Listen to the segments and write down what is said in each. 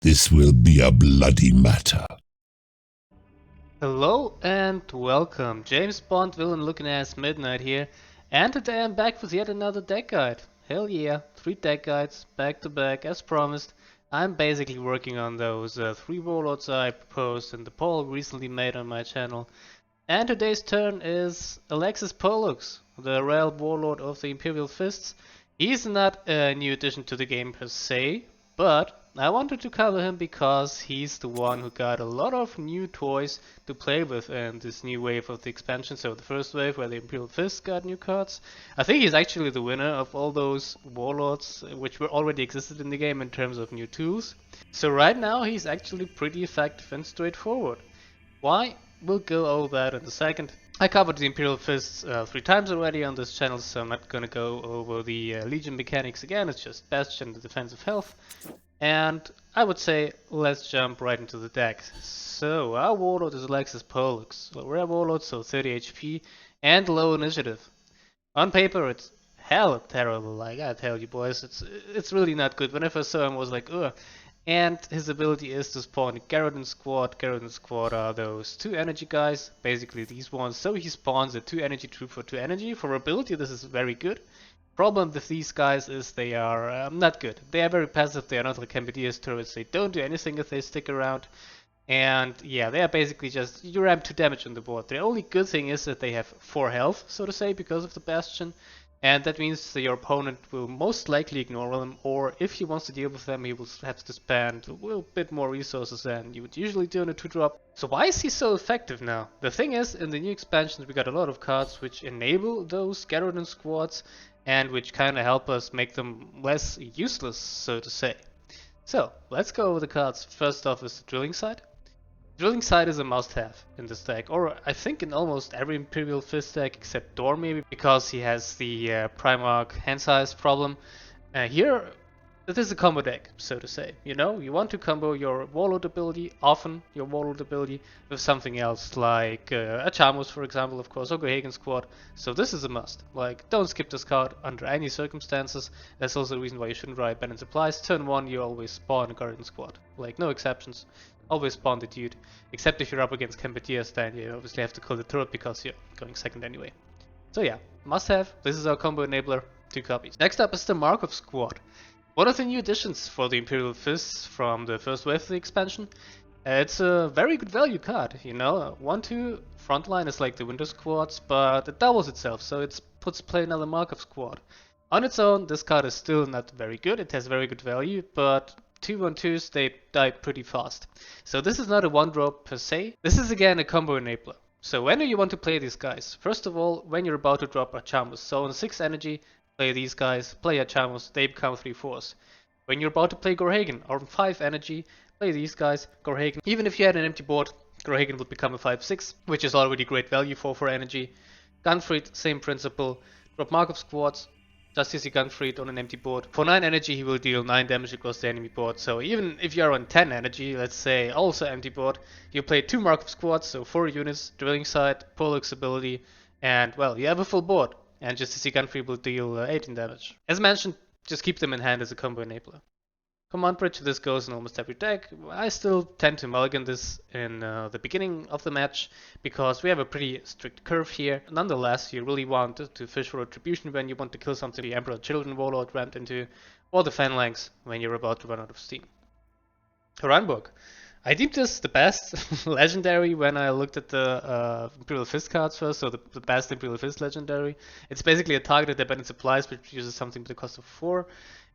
This will be a bloody matter. Hello and welcome, James Bond villain looking ass Midnight here, and today I'm back with yet another deck guide. Hell yeah, 3 deck guides, back to back as promised. I'm basically working on those 3 warlords I proposed in the poll recently made on my channel. And today's turn is Alexis Polux, the rare warlord of the Imperial Fists. He's not a new addition to the game per se, but I wanted to cover him because he's the one who got a lot of new toys to play with in this new wave of the expansion. So the first wave where the Imperial Fists got new cards. I think he's actually the winner of all those warlords which were already existed in the game in terms of new tools. So right now he's actually pretty effective and straightforward. Why? We'll go over that in a second. I covered the Imperial Fists 3 times already on this channel, so I'm not gonna go over the Legion mechanics again. It's just Bastion, the defensive health. And I would say let's jump right into the deck. So our warlord is Alexis Polux, a rare warlord, so 30 HP and low initiative. On paper it's hell terrible, I gotta tell you boys, it's really not good. When I first saw him I was like, ugh. And his ability is to spawn a Garroden Squad. Garroden Squad are those 2 energy guys, basically these ones. So he spawns a 2 energy troop for 2 energy. For ability this is very good. Problem with these guys is they are not good. They are very passive, they are not like Cambodia's turrets, they don't do anything if they stick around. And yeah, they are basically just, you ram 2 damage on the board. The only good thing is that they have 4 health, so to say, because of the Bastion. And that means that your opponent will most likely ignore them, or if he wants to deal with them, he will have to spend a little bit more resources than you would usually do in a 2-drop. So why is he so effective now? The thing is, in the new expansions we got a lot of cards which enable those Garroden Squads, and which kinda help us make them less useless, so to say. So, let's go over the cards. First off is the Drilling Site. Drilling Site is a must-have in this deck, or I think in almost every Imperial Fist deck except Door maybe, because he has the Primarch hand size problem. Here, it is a combo deck, so to say. You know, you want to combo your Warlord ability, often your Warlord ability, with something else, like a Chamus for example, of course, or Gohagen Squad. So this is a must. Like, don't skip this card under any circumstances. That's also the reason why you shouldn't write Banned Supplies. Turn 1, you always spawn a Garden Squad. Like, no exceptions. Always spawn the dude, except if you're up against Cambodia's, then you obviously have to kill the turret because you're going second anyway. So yeah, must have. This is our combo enabler, 2 copies. Next up is the Markov Squad. One of the new additions for the Imperial Fists from the first wave of the expansion. It's a very good value card, you know. 1-2 frontline is like the Winter Squads, but it doubles itself, so it puts play another Markov Squad. On its own, this card is still not very good. It has very good value, but 2-1-2s, they die pretty fast. So this is not a 1-drop per se. This is again a combo enabler. So when do you want to play these guys? First of all, when you're about to drop a Chamus. So on 6 energy, play these guys, play a Chamus, they become 3/4s. When you're about to play Gorhagen, on 5 energy, play these guys, Gorhagen. Even if you had an empty board, Gorhagen would become a 5/6, which is already great value for 4 energy. Gunfried, same principle. Drop Markov Squads, just use your Gunfried on an empty board. For 9 energy he will deal 9 damage across the enemy board, so even if you're on 10 energy, let's say also empty board, you play 2 Markov Squads, so 4 units, Drilling Site, Polux ability, and well, you have a full board. And just as your Gunfried will deal 18 damage. As mentioned, just keep them in hand as a combo enabler. Command Bridge, this goes in almost every deck. I still tend to mulligan this in the beginning of the match, because we have a pretty strict curve here. Nonetheless, you really want to fish for retribution when you want to kill something the Emperor Children Warlord ramped into, or the Phalanx when you're about to run out of steam. Ranburg. I deemed this the best legendary when I looked at the Imperial Fist cards first, so the best Imperial Fist legendary. It's basically a targeted abandoned supplies which uses something with the cost of 4.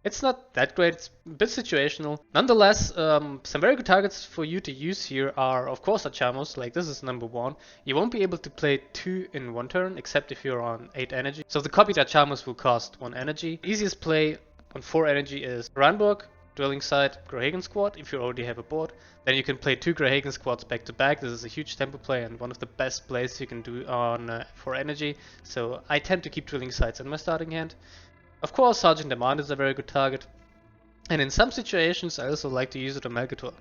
It's not that great, it's a bit situational. Nonetheless, some very good targets for you to use here are of course a Chamus, like this is number 1. You won't be able to play 2 in 1 turn, except if you're on 8 energy. So the copied Chamus will cost 1 energy. Easiest play on 4 energy is Ranburg, Drilling Site, Gorhagen Squad, if you already have a board. Then you can play 2 Gorhagen Squads back to back. This is a huge tempo play and one of the best plays you can do on 4 energy. So I tend to keep Drilling Sites in my starting hand. Of course, Sergeant Demand is a very good target. And in some situations I also like to use it on Melgator.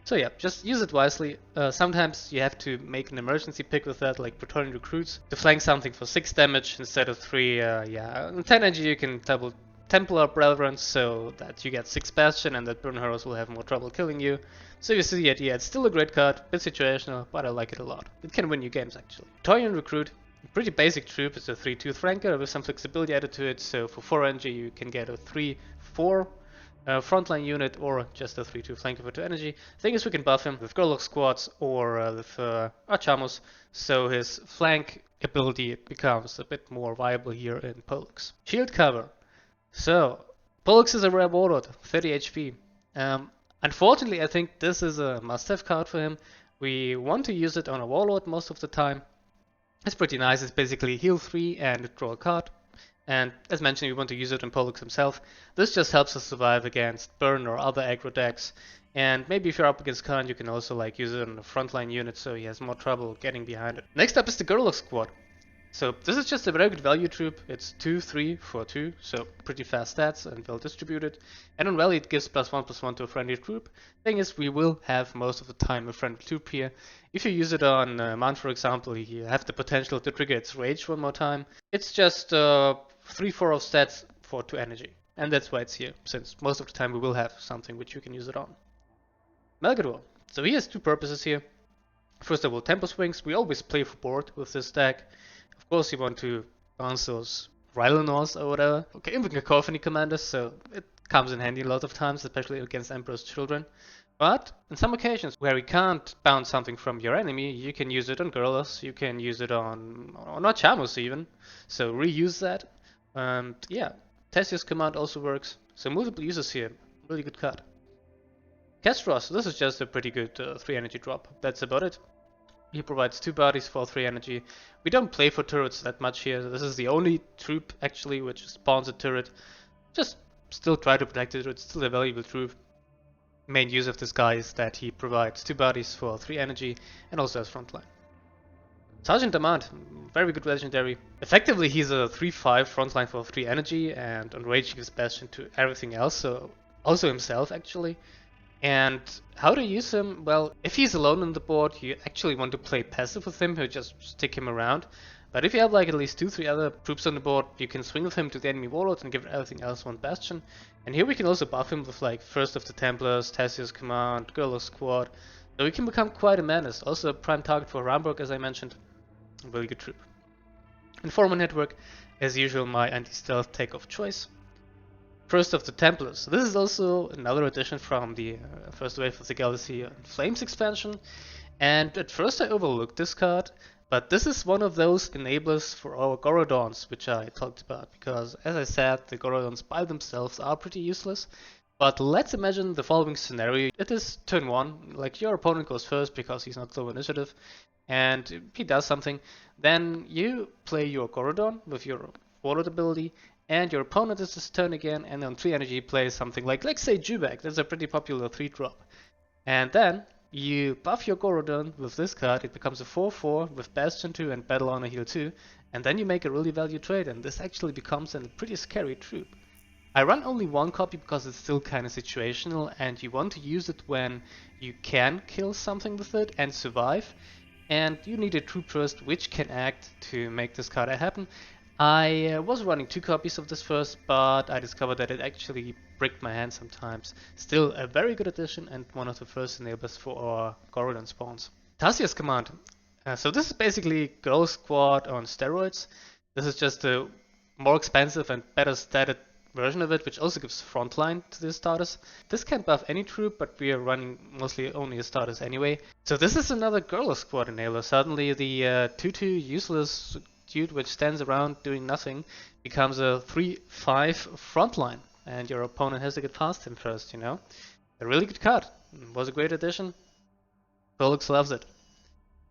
So yeah, just use it wisely. Sometimes you have to make an emergency pick with that, like Praetorian Recruits, to flank something for 6 damage instead of 3. Yeah, on 10 energy you can double Templar Brethren, so that you get 6 Bastion and that Burn Heroes will have more trouble killing you. So you see the idea, it's still a great card, bit situational, but I like it a lot. It can win you games actually. Torian Recruit, pretty basic troop, it's a 3-2 flanker with some flexibility added to it, so for 4 energy you can get a 3-4 frontline unit or just a 3-2 flanker for 2 energy. Thing is we can buff him with Gorlock squads or with Archamos, so his flank ability becomes a bit more viable here in Polux. Shield cover. So, Polux is a rare warlord, 30 HP. Unfortunately, I think this is a must-have card for him. We want to use it on a warlord most of the time. It's pretty nice, it's basically heal 3 and draw a card. And as mentioned, we want to use it on Polux himself. This just helps us survive against burn or other aggro decks. And maybe if you're up against Khan, you can also like use it on a frontline unit so he has more trouble getting behind it. Next up is the Gorlock squad. So this is just a very good value troop. It's 2, 3, 4, 2, so pretty fast stats and well distributed. And on rally it gives +1/+1 to a friendly troop. Thing is, we will have most of the time a friendly troop here. If you use it on Mount, for example, you have the potential to trigger its rage one more time. It's just 3-4 of stats for 2 energy. And that's why it's here, since most of the time we will have something which you can use it on. Melgador. So he has 2 purposes here. First of all, Tempo Swings. We always play for board with this deck. Of course you want to bounce those Rylanors or whatever. Okay, even Cacophony Commanders, so it comes in handy a lot of times, especially against Emperor's Children. But on some occasions where we can't bounce something from your enemy, you can use it on Girlos, you can use it on Archamos even. So reuse that. And yeah, Theseus Command also works. So multiple uses here, really good card. Kestros, this is just a pretty good 3 energy drop, that's about it. He provides 2 bodies for 3 energy. We don't play for turrets that much here. This is the only troop actually which spawns a turret. Just still try to protect it. It's still a valuable troop. Main use of this guy is that he provides 2 bodies for 3 energy and also has frontline. Sergeant Demand, very good legendary. Effectively he's a 3-5 frontline for 3 energy and on rage he gives bastion to everything else, so also himself actually. And how to use him? Well, if he's alone on the board, you actually want to play passive with him, you just stick him around. But if you have like at least 2-3 other troops on the board, you can swing with him to the enemy warlord and give everything else 1 bastion. And here we can also buff him with like First of the Templars, Theseus Command, Gorlock Squad. So he can become quite a menace. Also a prime target for Ramburg, as I mentioned. A really good troop. Informer Network, as usual, my anti-stealth take of choice. First of the Templars. This is also another addition from the first wave of the Galaxy Flames expansion. And at first I overlooked this card, but this is one of those enablers for our Gorodons, which I talked about, because as I said, the Gorodons by themselves are pretty useless. But let's imagine the following scenario. It is turn 1, like your opponent goes first because he's not low initiative, and he does something. Then you play your Gorodon with your warlord ability, and your opponent is his turn again, and on 3 energy plays something like, let's say Jubek, that's a pretty popular 3 drop. And then you buff your Gorodon with this card, it becomes a 4-4 with Bastion 2 and Battle Honor Heal 2, and then you make a really value trade, and this actually becomes a pretty scary troop. I run only 1 copy because it's still kinda situational, and you want to use it when you can kill something with it and survive, and you need a troop first which can act to make this card happen. I was running 2 copies of this first, but I discovered that it actually bricked my hand sometimes. Still a very good addition and one of the first enablers for our Gorodon spawns. Theseus Command. So this is basically Girl Squad on steroids. This is just a more expensive and better statted version of it, which also gives frontline to the starters. This can buff any troop, but we are running mostly only as starters anyway. So this is another Girl Squad enabler. Suddenly the 2-2 useless dude which stands around doing nothing becomes a 3-5 frontline, and your opponent has to get past him first, you know. A really good card. Was a great addition. Polux loves it.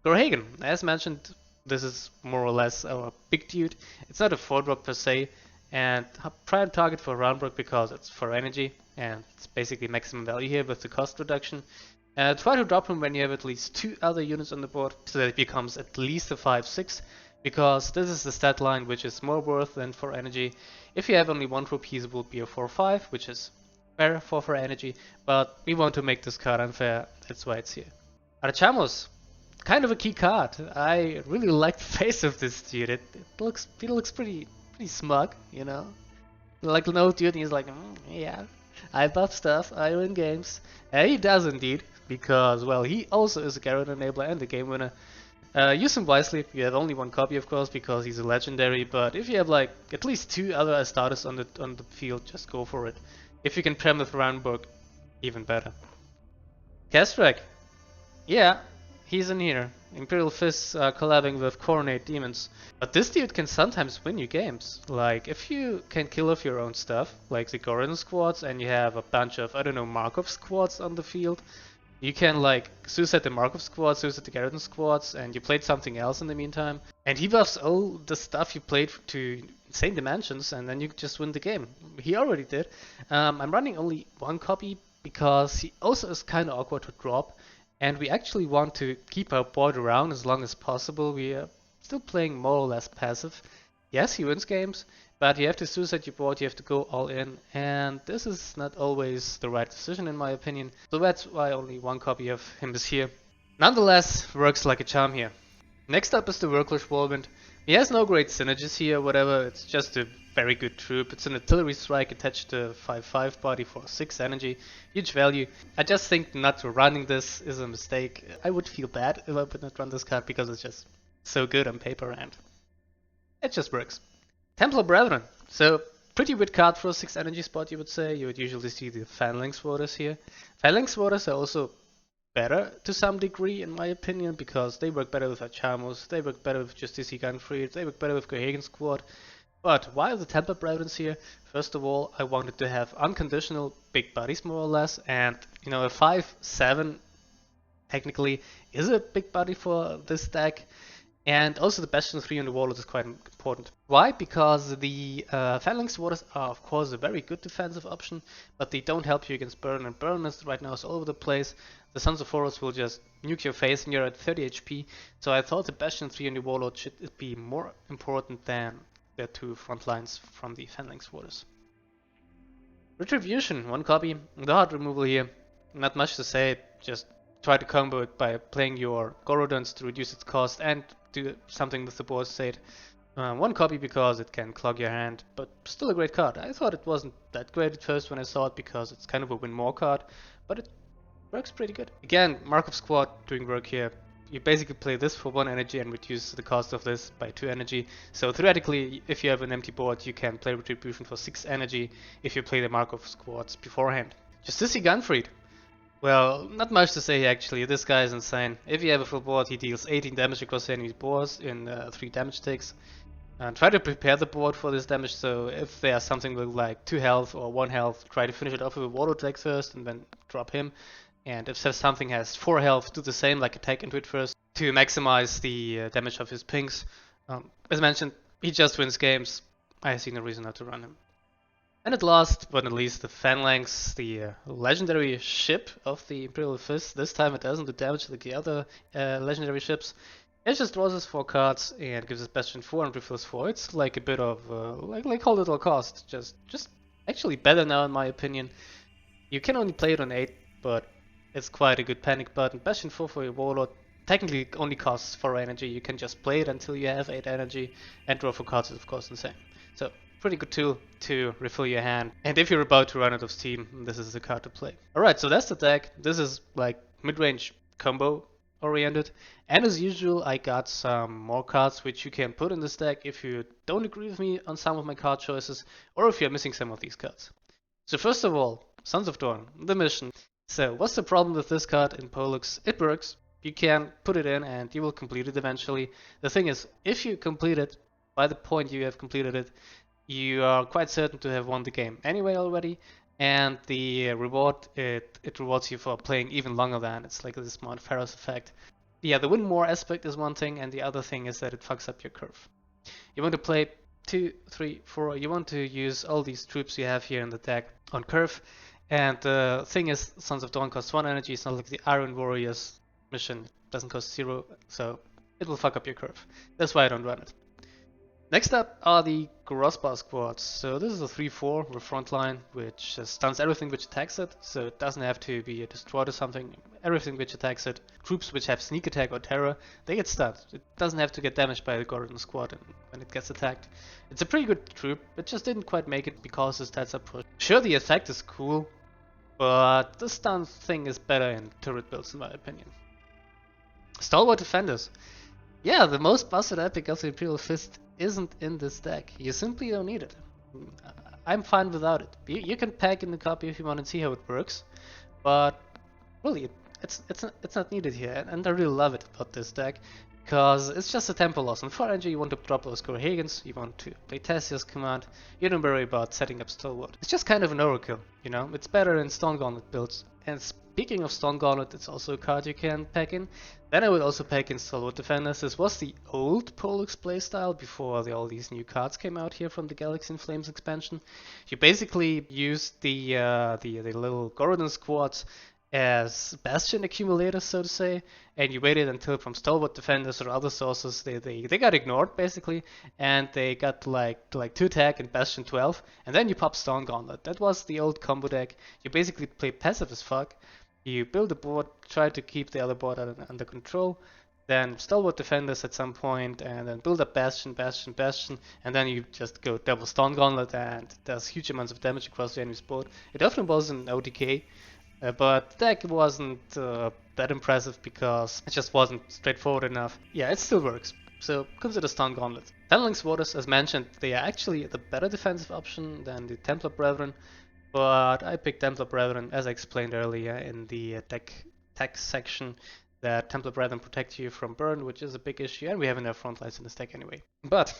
Gorhagen, as mentioned, this is more or less our big dude. It's not a 4-drop per se, and a prime target for Roundbrook because it's 4 energy, and it's basically maximum value here with the cost reduction. Try to drop him when you have at least 2 other units on the board, so that it becomes at least a 5-6. Because this is the stat line which is more worth than 4 energy. If you have only 1 troop, he will be a 4-5, which is fair for 4 energy, but we want to make this card unfair, that's why it's here. Archamos, kind of a key card. I really like the face of this dude. He looks pretty smug, you know. Like an old dude, and he's like, yeah, I buff stuff, I win games. And he does indeed, because, well, he also is a Garrett enabler and a game winner. Use him wisely. You have only one copy, of course, because he's a legendary. But if you have like at least 2 other starters on the field, just go for it. If you can prem with Roundbook, even better. Castrack, yeah, he's in here. Imperial Fists are collabing with Coronate Demons. But this dude can sometimes win you games. Like, if you can kill off your own stuff, like the Gordon squads, and you have a bunch of, I don't know, Markov squads on the field, you can like suicide the Markov squads, suicide the Garrison squads, and you played something else in the meantime. And he buffs all the stuff you played to insane dimensions, and then you just win the game. He already did. I'm running only one copy because he also is kind of awkward to drop. And we actually want to keep our board around as long as possible. We are still playing more or less passive. Yes, he wins games, but you have to suicide your board, you have to go all in, and this is not always the right decision in my opinion. So that's why only one copy of him is here. Nonetheless, works like a charm here. Next up is the Workless Whirlwind. He has no great synergies here, whatever, it's just a very good troop. It's an artillery strike attached to 5/5 body for 6 energy, huge value. I just think not running this is a mistake. I would feel bad if I would not run this card because it's just so good on paper and it just works. Templar Brethren, so pretty weird card for a 6 energy spot you would say. You would usually see the Phalanx Warders here. Phalanx Warders are also better to some degree in my opinion because they work better with Achamos, they work better with Justicia Gunfried, they work better with Cohagen Squad. But why are the Templar Brethren here? First of all, I wanted to have unconditional big bodies more or less, and you know, a 5/7 technically is a big body for this deck. And also the Bastion 3 on the Warlord is quite important. Why? Because the Phalanx Warders are of course a very good defensive option, but they don't help you against Burn, and Burn is right now all over the place. The Sons of Horus will just nuke your face and you're at 30 HP, so I thought the Bastion 3 on the Warlord should be more important than the 2 front lines from the Phalanx Warders. Retribution, 1 copy, the hard removal here, not much to say, just try to combo it by playing your Gorodons to reduce its cost and do something with the board state. 1 copy because it can clog your hand, but still a great card. I thought it wasn't that great at first when I saw it because it's kind of a win more card, but it works pretty good. Again, Markov Squad doing work here. You basically play this for 1 energy and reduce the cost of this by 2 energy. So theoretically, if you have an empty board, you can play Retribution for 6 energy if you play the Markov Squads beforehand. Justicia Gunfried. Well, not much to say actually, this guy is insane. If you have a full board, he deals 18 damage across enemy boards in 3 damage takes. Try to prepare the board for this damage, so if there's something with like 2 health or 1 health, try to finish it off with a warlord attack first and then drop him. And if something has 4 health, do the same, like attack into it first to maximize the damage of his pings. As mentioned, he just wins games. I see no reason not to run him. And at last, but not least, the Phalanx, the legendary ship of the Imperial Fist. This time it doesn't do damage like the other legendary ships. It just draws us 4 cards and gives us Bastion 4 and refills 4. It's like a bit of like hold it all cost. Just actually better now in my opinion. You can only play it on 8, but it's quite a good panic button. Bastion 4 for your Warlord technically only costs 4 energy. You can just play it until you have 8 energy, and draw 4 cards is of course insane. So pretty good tool to refill your hand. And if you're about to run out of steam, this is the card to play. Alright, so that's the deck. This is like mid-range combo oriented. And as usual, I got some more cards which you can put in this deck if you don't agree with me on some of my card choices, or if you're missing some of these cards. So first of all, Sons of Dawn, the mission. So what's the problem with this card in Polux? It works. You can put it in and you will complete it eventually. The thing is, if you complete it, by the point you have completed it, you are quite certain to have won the game anyway already, and the reward, it rewards you for playing even longer than. It's like this Mount Pharos effect. Yeah, the win more aspect is one thing, and the other thing is that it fucks up your curve. You want to play 2, 3, 4, you want to use all these troops you have here in the deck on curve, and the thing is, Sons of Dawn costs 1 energy. It's not like the Iron Warriors mission, it doesn't cost 0, so it will fuck up your curve. That's why I don't run it. Next up are the crossbar squads. So this is a 3-4 with frontline, which stuns everything which attacks it. So it doesn't have to be destroyed or something. Everything which attacks it, troops which have sneak attack or terror, they get stunned. It doesn't have to get damaged by the Gordon squad when it gets attacked. It's a pretty good troop, it just didn't quite make it because the stats are pushed. Sure, the effect is cool, but the stun thing is better in turret builds in my opinion. Stalwart defenders. Yeah, the most busted epic of the Imperial Fist isn't in this deck. You simply don't need it. I'm fine without it. You can pack in the copy if you want to see how it works, but really, it's not needed here. And I really love it about this deck, because it's just a tempo loss. On 4 energy, you want to drop those Corhagans, you want to play Tessia's command, you don't worry about setting up Stalwart. It's just kind of an overkill, you know? It's better in Stone Gauntlet builds. And speaking of Stone Gauntlet, it's also a card you can pack in. Then I would also pack in Stalwart Defenders. This was the old Polux playstyle before all these new cards came out here from the Galaxy in Flames expansion. You basically used the little Gorodon squads as bastion accumulators, so to say, and you waited until from Stalwart Defenders or other sources they got ignored basically, and they got like 2 attack and bastion 12, and then you pop Stone Gauntlet. That was the old combo deck. You basically play passive as fuck. You build a board, try to keep the other board under control, then Stalwart Defenders at some point, and then build up Bastion, Bastion, Bastion, and then you just go double Stone Gauntlet, and does huge amounts of damage across the enemy's board. It often was an OTK, but the deck wasn't that impressive because it just wasn't straightforward enough. Yeah, it still works, so consider Stone Gauntlet. Tunneling Warders, as mentioned, they are actually the better defensive option than the Templar Brethren, but I picked Templar Brethren, as I explained earlier in the deck tech section, that Templar Brethren protect you from burn, which is a big issue, and we have enough front lines in this deck anyway. But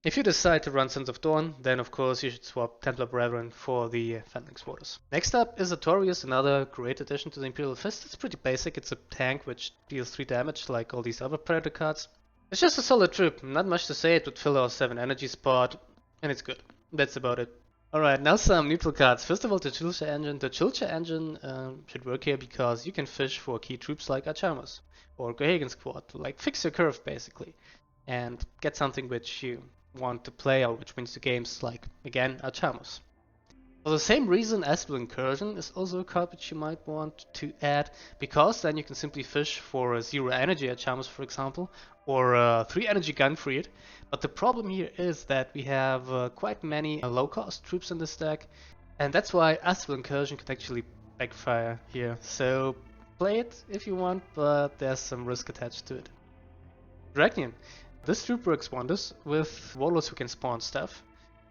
if you decide to run Sons of Dawn, then of course you should swap Templar Brethren for the Fendling Warders. Next up is Artorias, another great addition to the Imperial Fist. It's pretty basic, it's a tank which deals 3 damage like all these other Predator cards. It's just a solid troop, not much to say, it would fill our 7 energy spot, and it's good. That's about it. Alright, now some neutral cards. First of all, the Qin Xa engine. The Qin Xa engine should work here because you can fish for key troops like Archamas or Gohagan squad, like fix your curve basically, and get something which you want to play or which wins the games, like again Archamas. For the same reason, Astral Incursion is also a card which you might want to add, because then you can simply fish for a 0 energy Archamas, for example, or a 3 energy Gunfried. But the problem here is that we have quite many low cost troops in this deck, and that's why Astral Incursion could actually backfire here. So play it if you want, but there's some risk attached to it. Draegher. This troop works wonders with warlords who can spawn stuff.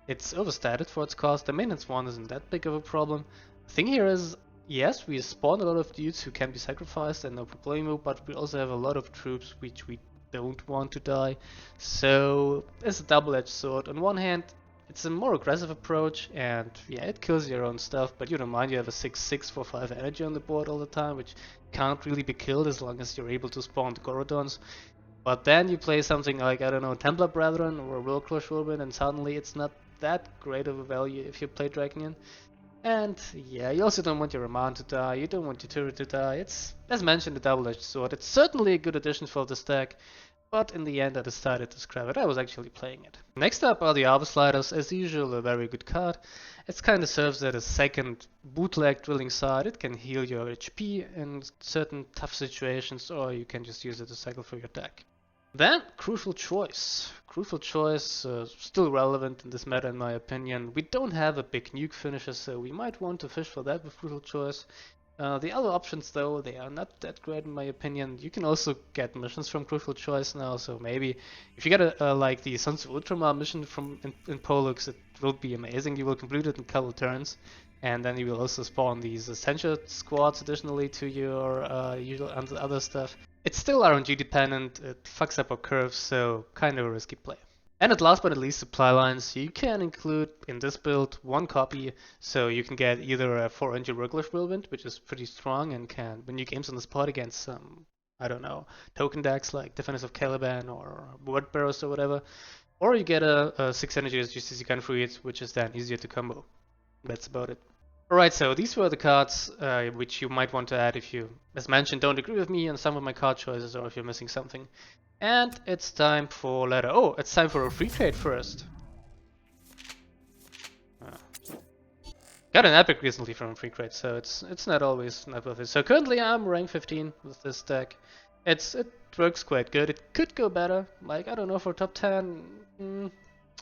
It's overstated for its cost. The maintenance one isn't that big of a problem. The thing here is, yes, we spawn a lot of dudes who can be sacrificed and no problemo, but we also have a lot of troops which we don't want to die. So it's a double-edged sword. On one hand, it's a more aggressive approach, and yeah, it kills your own stuff, but you don't mind, you have a 6/6 for 5 energy on the board all the time, which can't really be killed as long as you're able to spawn the Gorodons. But then you play something like, I don't know, Templar Brethren or Will Crush Whirlwind, and suddenly it's not that great of a value if you play Draegher. And yeah, you also don't want your Raman to die, you don't want your turret to die. It's, as mentioned, a double-edged sword. It's certainly a good addition for this deck, but in the end I decided to scrap it. I was actually playing it. Next up are the Arbor Sliders. As usual, a very good card. It kind of serves as a second bootleg drilling side. It can heal your HP in certain tough situations, or you can just use it to cycle through your deck. Then, Crucial Choice. Crucial Choice, still relevant in this meta in my opinion. We don't have a big nuke finisher, so we might want to fish for that with Crucial Choice. The other options though, they are not that great in my opinion. You can also get missions from Crucial Choice now, so maybe if you get a like the Sons of Ultramar mission from in Polux, it will be amazing. You will complete it in a couple turns, and then you will also spawn these Essential squads additionally to your usual other stuff. It's still RNG dependent, it fucks up our curves, so kind of a risky play. And at last but not least, supply lines. You can include in this build 1 copy, so you can get either a 4 energy Regular Whirlwind, which is pretty strong and can win you games on the spot against some, I don't know, token decks like Defenders of Caliban or Word Barrows or whatever, or you get a 6 energy GCC Gunfried, which is then easier to combo. That's about it. Alright, so these were the cards which you might want to add if you, as mentioned, don't agree with me on some of my card choices or if you're missing something. And it's time for letter. Oh, it's time for a free trade first. Got an epic recently from a free trade, so it's not always not worth it. So currently I'm rank 15 with this deck. It works quite good. It could go better. Like, I don't know, for top 10,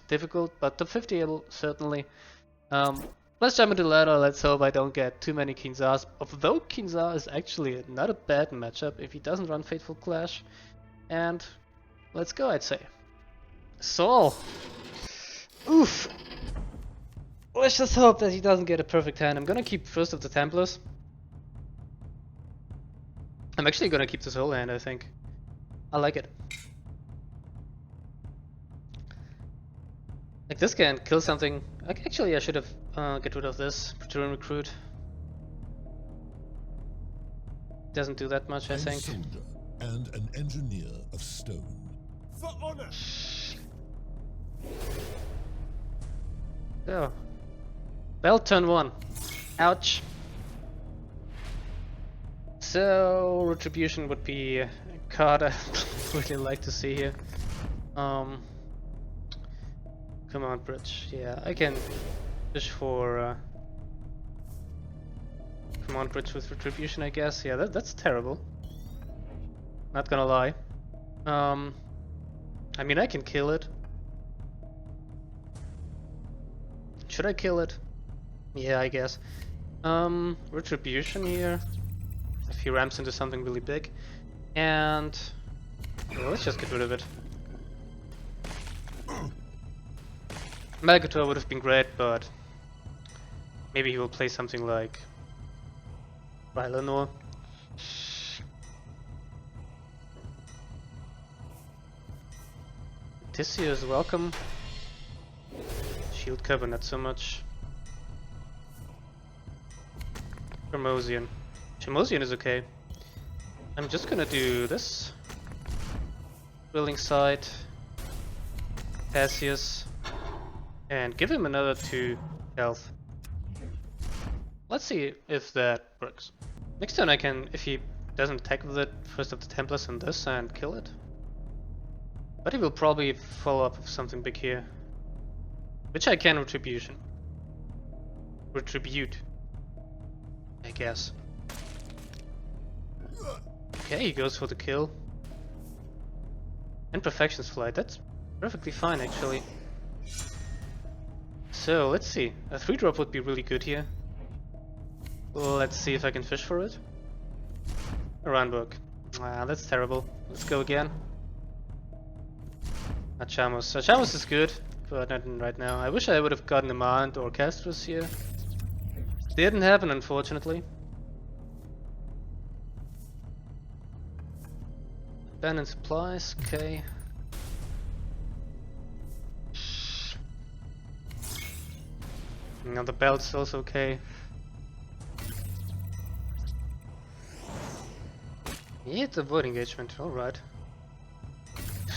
difficult, but top 50 certainly. Let's jump into the ladder. Let's hope I don't get too many Qin Xas. Although Qin Xa is actually not a bad matchup if he doesn't run Fateful Clash. And let's go, I'd say. Saul. Oof. Let's just hope that he doesn't get a perfect hand. I'm gonna keep first of the Templars. I'm actually gonna keep this whole hand, I think. I like it. Like, this can kill something. Actually, I should have get rid of this. Praetorian Recruit. Doesn't do that much, I think. Soldier and an engineer of stone. For honor. So, belt turn 1. Ouch. So, Retribution would be a card I really like to see here. Command Bridge. Yeah, I can fish for Command Bridge with Retribution, I guess. Yeah, that's terrible. Not gonna lie. I mean, I can kill it. Should I kill it? Yeah, I guess. Retribution here. If he ramps into something really big. And well, let's just get rid of it. Melgator would have been great, but maybe he will play something like Rylanor. Tissue is welcome. Shield cover, not so much. Tremosian. Tremosian is okay. I'm just gonna do this. Building site. Cassius. And give him another 2 health. Let's see if that works. Next turn I can, if he doesn't attack with it, first of the Templars and this and kill it. But he will probably follow up with something big here. Which I can Retribution. Retribute. I guess. Okay, he goes for the kill. And Perfection's Flight, that's perfectly fine actually. So, let's see. A 3-drop would be really good here. Let's see if I can fish for it. A runbook. Ah, that's terrible. Let's go again. Achamos. Achamos is good, but not right now. I wish I would have gotten a Mount or Castros here. Didn't happen, unfortunately. Abandoned supplies, okay. Now the belt's also okay. He hits a void engagement, alright.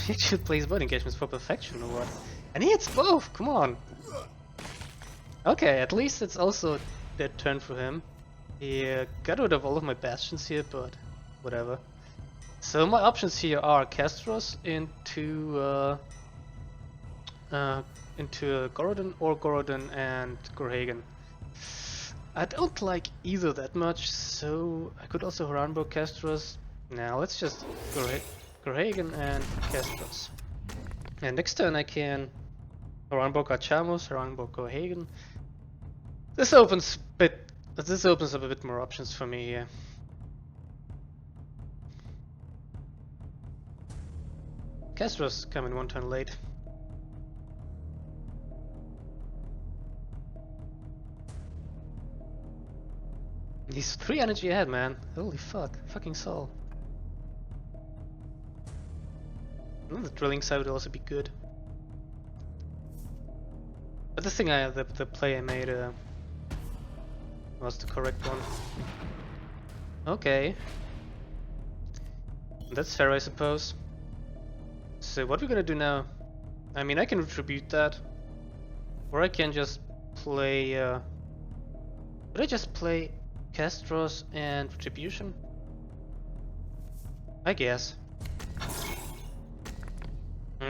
He actually plays void engagements for perfection or what? And he hits both, come on! Okay, at least it's also that turn for him. He got rid of all of my bastions here, but whatever. So my options here are Castros into Gorodon or Gorodon and Gorhagen. I don't like either that much, so I could also Haranbo Castros. Now let's just Gorhagen and Castros. And next turn I can Haranbo Gachamos, Haranbo Gorhagen. This opens up a bit more options for me here. Castros coming 1 turn late. He's 3 energy ahead, man. Holy fuck. Fucking Saul. The drilling side would also be good. But the thing the play I made was the correct one. Okay. That's fair, I suppose. So what we're gonna do now? I mean, I can retribute that. Or I can just play Could I just play Castros and Retribution? I guess.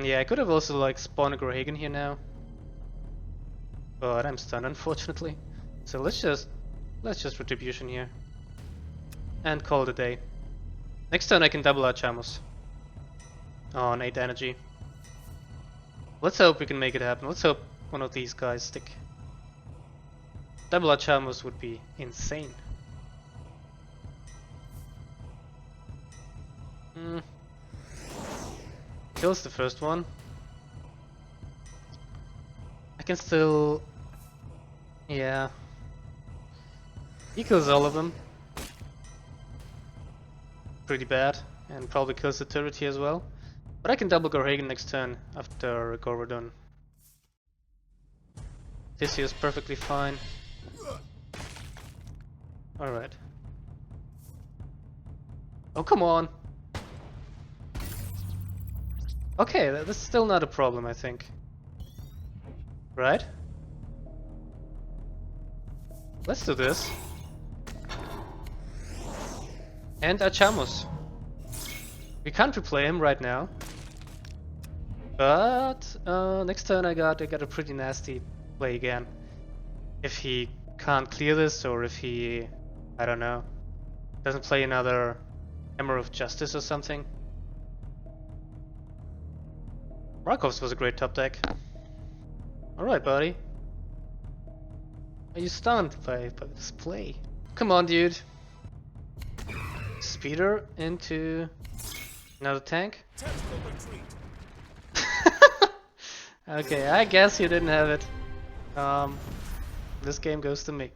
Yeah, I could have also like spawned a Draegher here now. But I'm stunned unfortunately. So let's just Retribution here. And call it a day. Next turn I can double our Chamos. On 8 energy. Let's hope we can make it happen. Let's hope one of these guys stick. Double our Chamos would be insane. Kills the first one. I can still... yeah. He kills all of them. Pretty bad. And probably kills the turret here as well. But I can double Draegher next turn after we're done. This here is perfectly fine. Alright. Oh, come on! Okay, that's still not a problem, I think. Right? Let's do this. And Achamos. We can't replay him right now. But next turn I got a pretty nasty play again. If he can't clear this, or if he, I don't know, doesn't play another Hammer of Justice or something. Markov's was a great top deck. Alright, buddy. Are you stunned by this play? Come on, dude. Speeder into another tank. Okay, I guess you didn't have it. This game goes to me.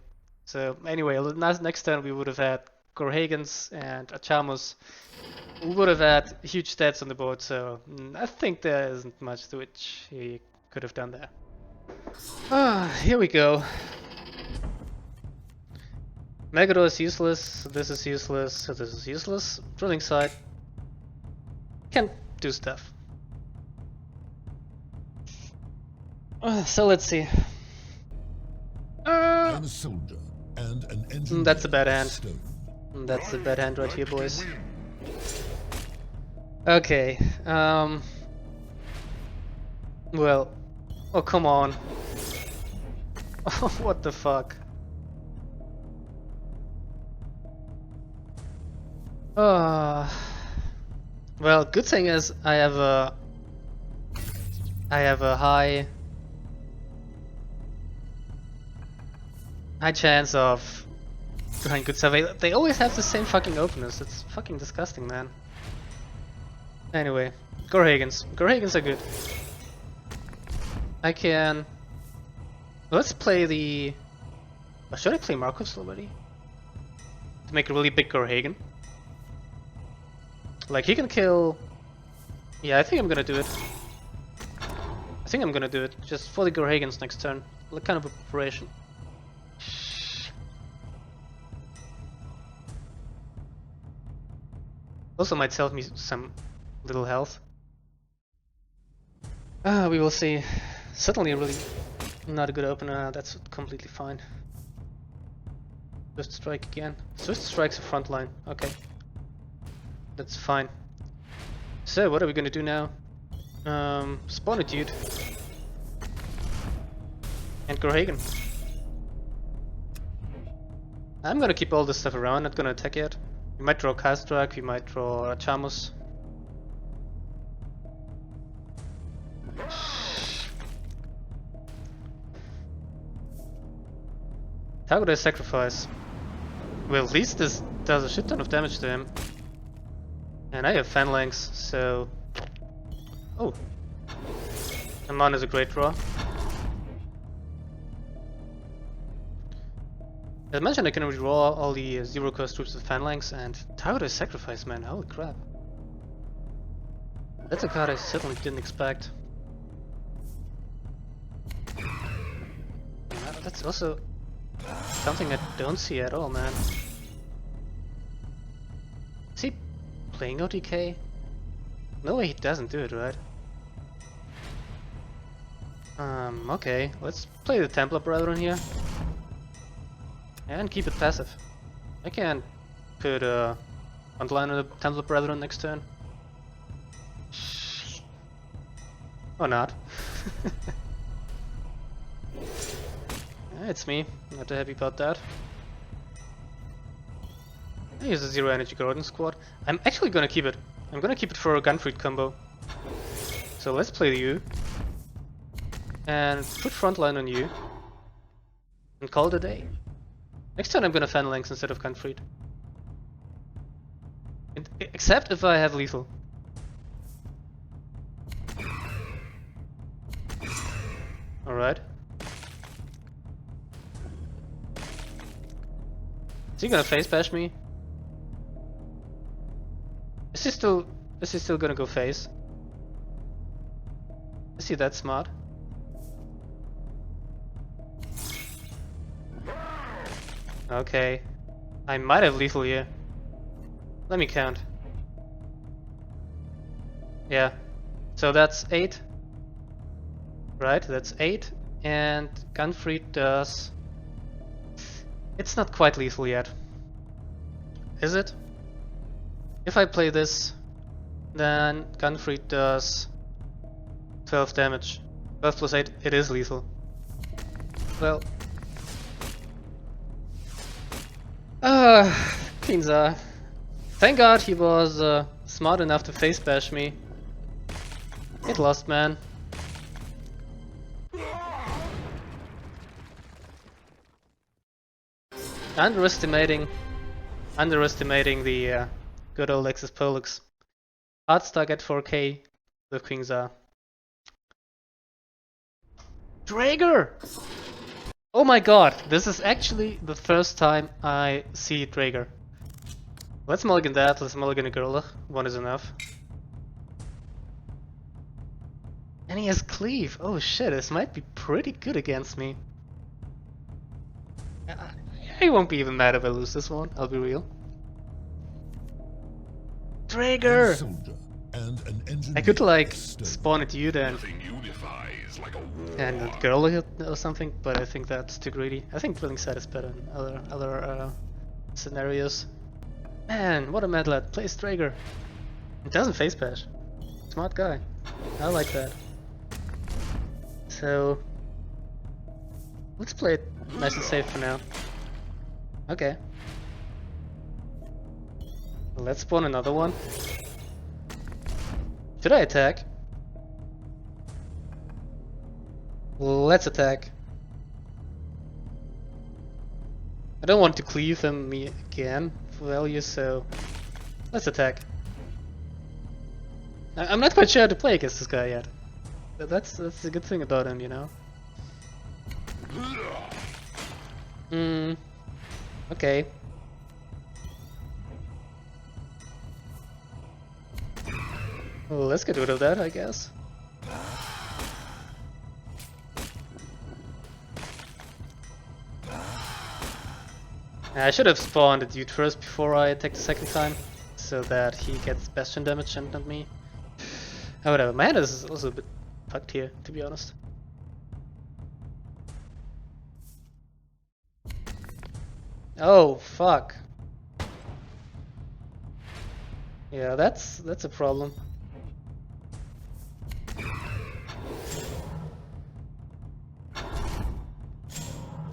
So anyway, next turn we would have had Draeghers and Achamos. We would have had huge stats on the board, so I think there isn't much to which he could have done there. Here we go. Megador is useless, this is useless, this is useless. Drilling site can do stuff. So let's see. I'm a soldier and an engineer. That's a bad hand. Stone. That's a bad hand right here, boys. Okay. Well. Oh, come on. What the fuck? Well, good thing is I have a high chance of doing good stuff. They always have the same fucking openers. It's fucking disgusting, man. Anyway, Draeghers. Draeghers are good. I can... Let's play the... Should I play Markov's already? To make a really big Draegher. Like, he can kill... Yeah, I think I'm gonna do it. I think I'm gonna do it. Just for the Draeghers next turn. Like, kind of a preparation. Also might sell me some little health. We will see. Certainly really not a good opener, that's completely fine. Swift strike again. Swift strike's a front line, okay. That's fine. So what are we gonna do now? Spawn a dude. And Draegher. I'm gonna keep all this stuff around, not gonna attack yet. We might draw Kastrak, we might draw Achamos. How would I sacrifice? Well, at least this does a shit ton of damage to him. And I have Phalanx, so... Oh! Amon is a great draw. I imagine I can redraw all the zero cost troops with Phalanx, and how would I sacrifice, man? Holy crap. That's a card I certainly didn't expect. That's also something I don't see at all, man. Is he playing OTK? No way he doesn't do it, right? Okay, let's play the Templar Brethren here. And keep it passive. I can put Frontline on the Templar Brethren next turn. Or not. It's me. Not too happy about that. I use a zero energy Gordon squad. I'm actually gonna keep it. I'm gonna keep it for a Gunfleet combo. So let's play you. And put Frontline on you. And call it a day. Next turn I'm gonna Phalanx instead of Gunfleet. Except if I have lethal. Alright. Is he gonna face bash me? Is he still gonna go face? Is he that smart? Okay. I might have lethal here. Let me count. Yeah. So that's 8. Right, that's 8. And Gunfleet does... It's not quite lethal yet. Is it? If I play this, then Gunfleet does 12 damage. 12 plus 8, it is lethal. Well... Qin Xa. Thank God he was smart enough to face bash me. Get lost, man. Underestimating the good old Alexis Polux. Hard stuck at 4k with Qin Xa. Draegher! Oh my god, this is actually the first time I see Draegher. Let's mulligan that, let's mulligan a Gerlach. One is enough. And he has cleave. Oh shit, this might be pretty good against me. I won't be even mad if I lose this one, I'll be real. Draegher! I could like spawn at you then. And a girl or something, but I think that's too greedy. I think Dwelling Side is better in other scenarios. Man, what a mad lad. Plays Draegher. It doesn't face bash. Smart guy. I like that. So let's play it nice and safe for now. Okay. Let's spawn another one. Should I attack? Let's attack. I don't want to cleave him again for value, so let's attack. I'm not quite sure how to play against this guy yet. But that's a good thing about him, you know. Okay. Well, let's get rid of that, I guess. I should have spawned a dude first before I attacked the second time, so that he gets bastion damage and not me. Oh, whatever. My hand is also a bit fucked here, to be honest. Oh, fuck. Yeah, that's a problem.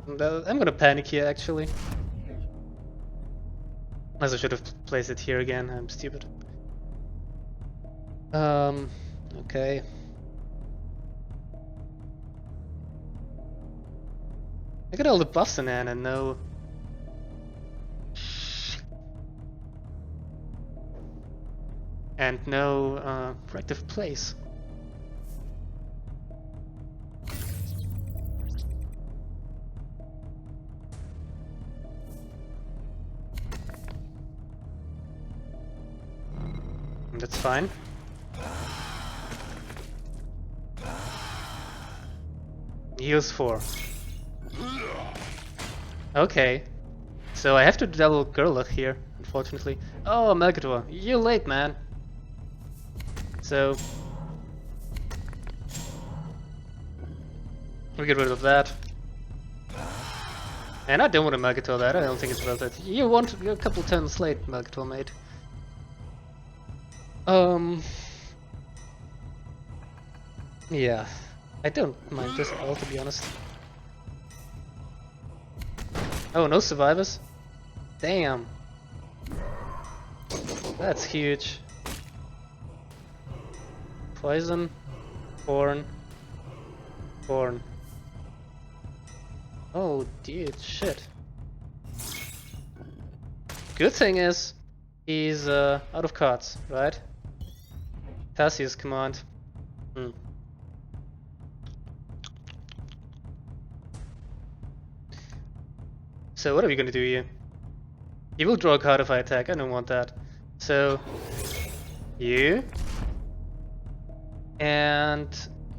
I'm gonna panic here, actually. As I should have placed it here again, I'm stupid. Okay. I got all the buffs in hand and no... And no, corrective place. That's fine. Heals 4. Okay. So I have to double Gerlach here, unfortunately. Oh, Melchior, you're late, man. So we get rid of that. And I don't want to Mercator that, I don't think it's worth it. You want a couple turns late, Mercator mate. Yeah. I don't mind this at all, to be honest. Oh, no survivors? Damn. That's huge. Poison. Corn. Corn. Oh, dude, shit. Good thing is, he's out of cards, right? Cassius command. So what are we gonna do here? He will draw a card if I attack, I don't want that. So, you. And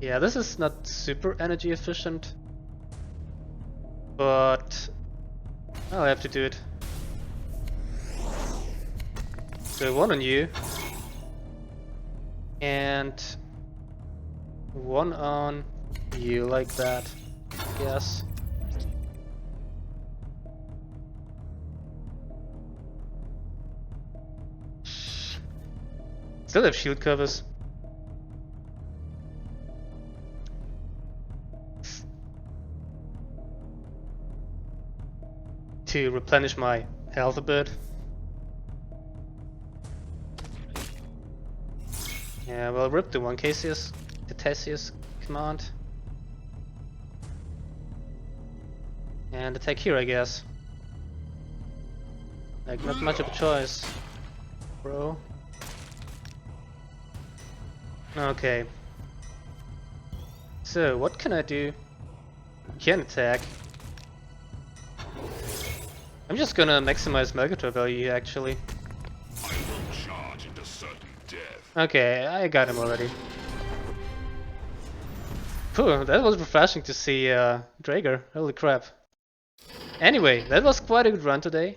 yeah, this is not super energy efficient. But I'll have to do it. So one on you. And one on you, like that. Yes. Still have shield covers. To replenish my health a bit. Yeah, well, rip the one Cassius, the Cassius command. And attack here, I guess. Like, not much of a choice, bro. Okay. So, what can I do? Can attack. I'm just gonna maximize Mercator value, actually. I will charge into certain death. Okay, I got him already. Phew, that was refreshing to see Draegher. Holy crap. Anyway, that was quite a good run today.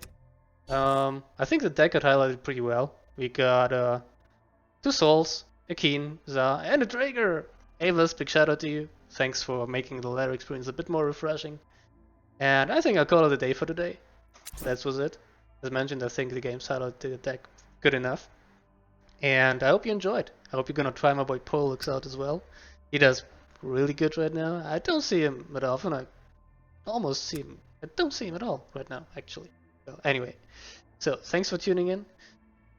I think the deck got highlighted pretty well. We got 2 Sauls, a Qin Xa, and a Draegher! Avis, big shout out to you. Thanks for making the ladder experience a bit more refreshing. And I think I'll call it a day for today. That was it. As mentioned, I think the game's highlighted the deck good enough. And I hope you enjoyed. I hope you're gonna try my boy Polux out as well. He does really good right now. I don't see him that often. I almost see him. I don't see him at all right now, actually. So anyway, so thanks for tuning in.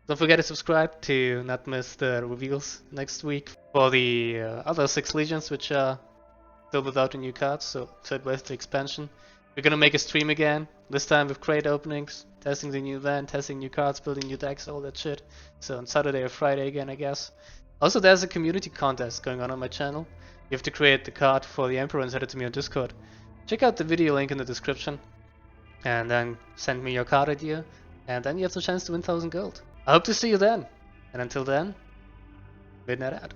Don't forget to subscribe to not miss the reveals next week for the other 6 legions, which are still without the new cards. So Third Wave the expansion. We're gonna make a stream again, this time with crate openings, testing the new land, testing new cards, building new decks, all that shit. So on Saturday or Friday again, I guess. Also, there's a community contest going on my channel. You have to create the card for the Emperor and send it to me on Discord. Check out the video link in the description. And then send me your card idea. And then you have the chance to win 1000 gold. I hope to see you then. And until then, midnight out.